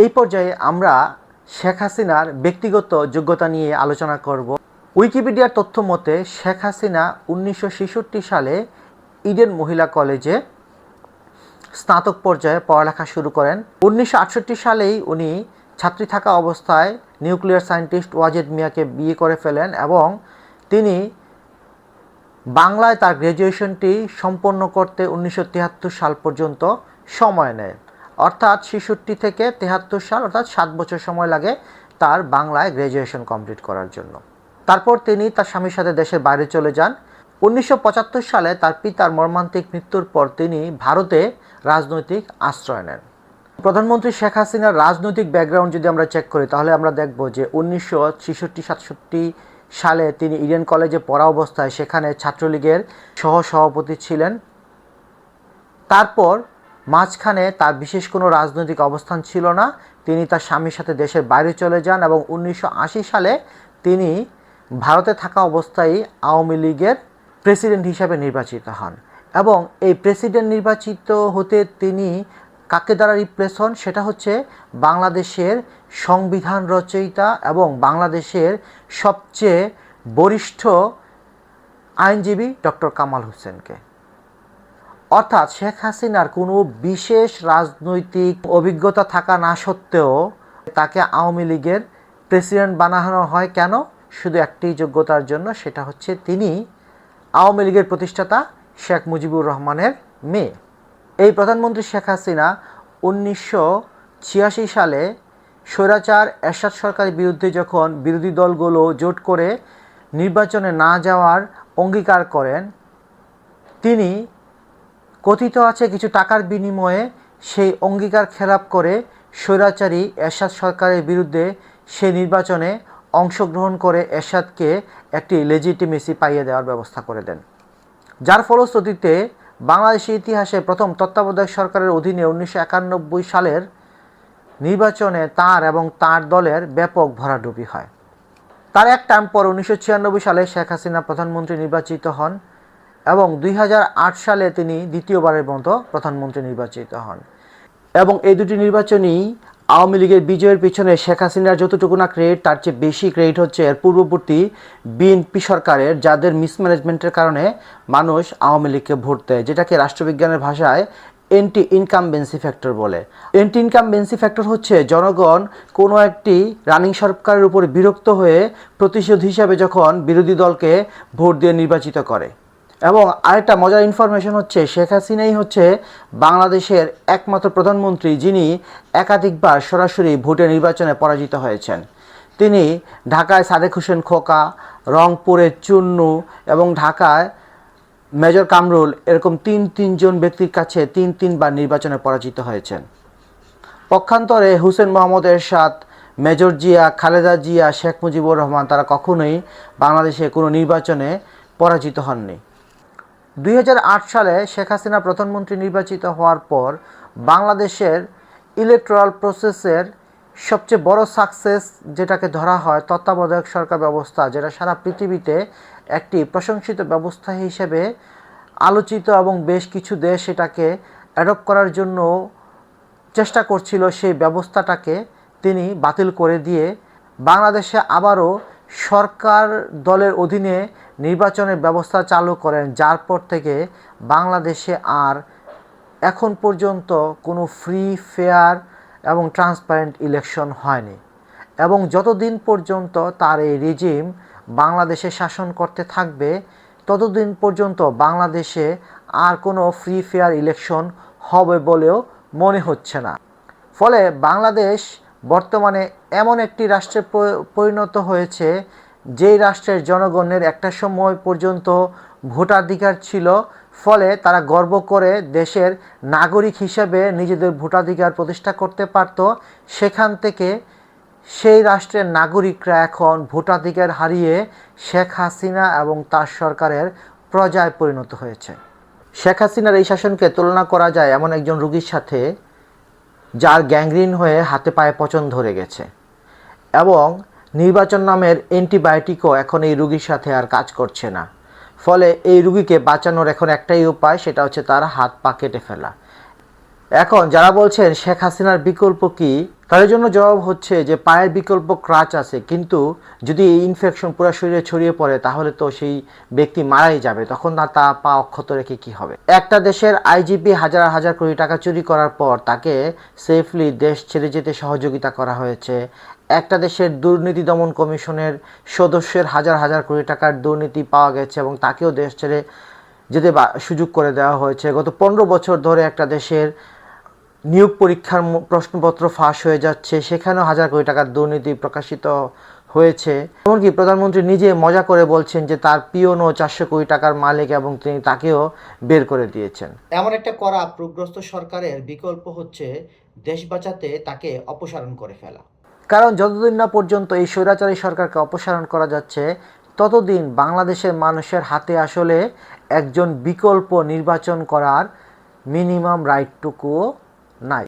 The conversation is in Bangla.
এই পর্যায়ে আমরা শেখ হাসিনার ব্যক্তিগত যোগ্যতা নিয়ে আলোচনা করব। উইকিপিডিয়ার তথ্য মতে শেখ হাসিনা 1966 সালে ইডেন মহিলা কলেজে স্নাতক পর্যায়ে পড়ালেখা শুরু করেন। 1968 সালেই উনি ছাত্রী থাকা অবস্থায় নিউক্লিয়ার সায়েন্টিস্ট ওয়াজেদ মিয়াকে বিয়ে করে ফেলেন এবং তিনি বাংলায় তার গ্র্যাজুয়েশনটি সম্পন্ন করতে 1973 সাল পর্যন্ত সময় নেয়। অর্থাৎ 66 থেকে 73 সাল, অর্থাৎ 7 বছর সময় লাগে তার বাংলায় গ্র্যাজুয়েশন কমপ্লিট করার জন্য। তারপর তিনি তার স্বামীর সাথে দেশের বাইরে চলে যান। 1975 সালে তার পিতার মর্মান্তিক মৃত্যুর পর তিনি ভারতে রাজনৈতিক আশ্রয় নেন। প্রধানমন্ত্রী শেখ হাসিনার রাজনৈতিক ব্যাকগ্রাউন্ড যদি আমরা চেক করি তাহলে আমরা দেখব যে 1966-67 সালে তিনি ইডেন কলেজে পড়া অবস্থায় সেখানে ছাত্রলীগের সহসভাপতি ছিলেন। তারপর মাঝখানে তার বিশেষ কোনো রাজনৈতিক অবস্থান ছিল না। তিনি তার স্বামীর সাথে দেশের বাইরে চলে যান এবং 1980 সালে তিনি ভারতে থাকা অবস্থায় আওয়ামী লীগের প্রেসিডেন্ট হিসাবে নির্বাচিত হন এবং এই প্রেসিডেন্ট নির্বাচিত হতে তিনি কাকে দ্বারা রিপ্লেস হন সেটা হচ্ছে বাংলাদেশের সংবিধান রচয়িতা এবং বাংলাদেশের সবচেয়ে বরিষ্ঠ আইনজীবী ডক্টর কামাল হোসেনকে। অর্থাৎ শেখ হাসিনার কোনো বিশেষ রাজনৈতিক অভিজ্ঞতা থাকা না সত্ত্বেও তাকে আওয়ামী লীগের প্রেসিডেন্ট বানানো হয় কেন? শুধু একটি যোগ্যতার জন্য, সেটা হচ্ছে তিনি আওয়ামী লীগের প্রতিষ্ঠাতা শেখ মুজিবুর রহমানের মেয়ে। এই প্রধানমন্ত্রী শেখ হাসিনা 1986 সালে স্বৈরাচার এরশাদ সরকারের বিরুদ্ধে যখন বিরোধী দলগুলো জোট করে নির্বাচনে না যাওয়ার অঙ্গীকার করেন, তিনি কথিত আছে কিছু টাকার বিনিময়ে সেই অঙ্গীকার খেলাপ করে স্বৈরাচারী এরশাদ সরকারের বিরুদ্ধে সেই নির্বাচনে অংশগ্রহণ করে এরশাদকে একটি লেজিটিমেসি পাইয়ে দেওয়ার ব্যবস্থা করে দেন, যার ফলশ্রুতিতে বাংলাদেশের ইতিহাসে প্রথম তত্ত্বাবধায়ক সরকারের অধীনে 1991 সালের নির্বাচনে তার এবং তার দলের ব্যাপক ভরাডুবি হয়। তার এক টার্ম পর 1996 সালে শেখ হাসিনা প্রধানমন্ত্রী নির্বাচিত হন এবং 2008 সালে তিনি দ্বিতীয়বারের মতো প্রধানমন্ত্রী নির্বাচিত হন এবং এই দুটি নির্বাচনই আওয়ামী লীগের বিজয়ের পিছনে শেখ হাসিনার যতটুকু না ক্রেডিট তার চেয়ে বেশি ক্রেডিট হচ্ছে এর পূর্ববর্তী বিএনপি সরকারের, যাদের মিসম্যানেজমেন্টের কারণে মানুষ আওয়ামী লীগকে ভোট দেয়, যেটাকে রাষ্ট্রবিজ্ঞানের ভাষায় অ্যান্টি ইনকামবেন্সি ফ্যাক্টর বলে। অ্যান্টি ইনকামবেন্সি ফ্যাক্টর হচ্ছে জনগণ কোনো একটি রানিং সরকারের উপর বিরক্ত হয়ে প্রতিশোধ হিসাবে যখন বিরোধী দলকে ভোট দিয়ে নির্বাচিত করে। এবং আরেকটা মজার ইনফরমেশন হচ্ছে শেখ হাসিনাই হচ্ছে বাংলাদেশের একমাত্র প্রধানমন্ত্রী যিনি একাধিকবার সরাসরি ভোটে নির্বাচনে পরাজিত হয়েছেন। তিনি ঢাকায় সাদেক হোসেন খোকা, রংপুরে চুন্নু এবং ঢাকায় মেজর কামরুল, এরকম তিনজন ব্যক্তির কাছে তিনবার নির্বাচনে পরাজিত হয়েছেন। পক্ষান্তরে হুসেন মোহাম্মদ এরশাদ, মেজর জিয়া, খালেদা জিয়া, শেখ মুজিবুর রহমান তারা কখনোই বাংলাদেশে কোনো নির্বাচনে পরাজিত হননি। 2008 সালে শেখ হাসিনা প্রধানমন্ত্রী নির্বাচিত হওয়ার পর বাংলাদেশের ইলেকটোরাল প্রসেসের সবচেয়ে বড় সাকসেস যেটাকে ধরা হয় তত্ত্বাবধায়ক সরকার ব্যবস্থা, যেটা সারা পৃথিবীতে একটি প্রশংসিত ব্যবস্থা হিসেবে আলোচিত এবং বেশ কিছু দেশ এটাকে অ্যাডপ্ট করার জন্য চেষ্টা করছিল, সেই ব্যবস্থাটাকে তিনি বাতিল করে দিয়ে বাংলাদেশে আবারও সরকার দলের অধীনে নির্বাচনের ব্যবস্থা চালু করেন, যার পর থেকে বাংলাদেশে আর এখন পর্যন্ত কোনো ফ্রি, ফেয়ার এবং ট্রান্সপারেন্ট ইলেকশন হয়নি। এবং যতদিন পর্যন্ত তার এই রেজিম বাংলাদেশে শাসন করতে থাকবে ততদিন পর্যন্ত বাংলাদেশে আর কোনো ফ্রি, ফেয়ার ইলেকশন হবে বলেও মনে হচ্ছে না। ফলে বাংলাদেশ বর্তমানে এমন একটি রাষ্ট্রে পরিণত হয়েছে যেই রাষ্ট্রের জনগণের একটা সময় পর্যন্ত ভোটাধিকার ছিল, ফলে তারা গর্ব করে দেশের নাগরিক হিসেবে নিজেদের ভোটাধিকার প্রতিষ্ঠা করতে পারত। সেখান থেকে সেই রাষ্ট্রের নাগরিকরা এখন ভোটাধিকার হারিয়ে শেখ হাসিনা এবং তার সরকারের প্রজায় পরিণত হয়েছে। শেখ হাসিনার এই শাসনকে তুলনা করা যায় এমন একজন রোগীর সাথে যার গ্যাংগ্রিন হয়ে হাতে পায়ে পচন ধরে গেছে এবং নির্বাচন নামের অ্যান্টিবায়োটিকও এখন এই রোগীর সাথে আর কাজ করছে না। ফলে এই রোগীকে বাঁচানোর এখন একটাই উপায়, সেটা হচ্ছে তার হাত পা কেটে ফেলা। এখন যারা বলছেন শেখ হাসিনার বিকল্প কি, তাদের জন্য জবাব হচ্ছে যে পায়ের বিকল্প ক্রাচ আছে, কিন্তু যদি এই ইনফেকশন পুরো শরীরে ছড়িয়ে পড়ে তাহলে তো সেই ব্যক্তি মারাই যাবে, তখন তা পা অক্ষত রেখে কি হবে। একটা দেশের আইজিপি হাজার হাজার কোটি টাকা চুরি করার পর তাকে সেফলি দেশ ছেড়ে যেতে সহযোগিতা করা হয়েছে। একটা দেশের দুর্নীতি দমন কমিশনের সদস্যের হাজার হাজার কোটি টাকার দুর্নীতি পাওয়া গেছে এবং তাকেও দেশ ছেড়ে যেতে সুযোগ করে দেওয়া হয়েছে। গত 15 বছর ধরে একটা দেশের নিয়োগ পরীক্ষার প্রশ্নপত্র ফাঁস হয়ে যাচ্ছে, সেখানেও হাজার কোটি টাকার দুর্নীতি প্রকাশিত হয়েছে। এমনকি প্রধানমন্ত্রী নিজে মজা করে বলছেন যে তার পিওনও 400 কোটি টাকার মালিক এবং তিনি তাকেও বের করে দিয়েছেন। এমন একটা করা প্রগ্রস্ত সরকারের বিকল্প হচ্ছে দেশ বাঁচাতে তাকে অপসারণ করে ফেলা। কারণ যতদিন না পর্যন্ত এই স্বৈরাচারী সরকারকে অপসারণ করা যাচ্ছে ততদিন বাংলাদেশের মানুষের হাতে আসলে একজন বিকল্প নির্বাচন করার মিনিমাম রাইটটুকুও নাই।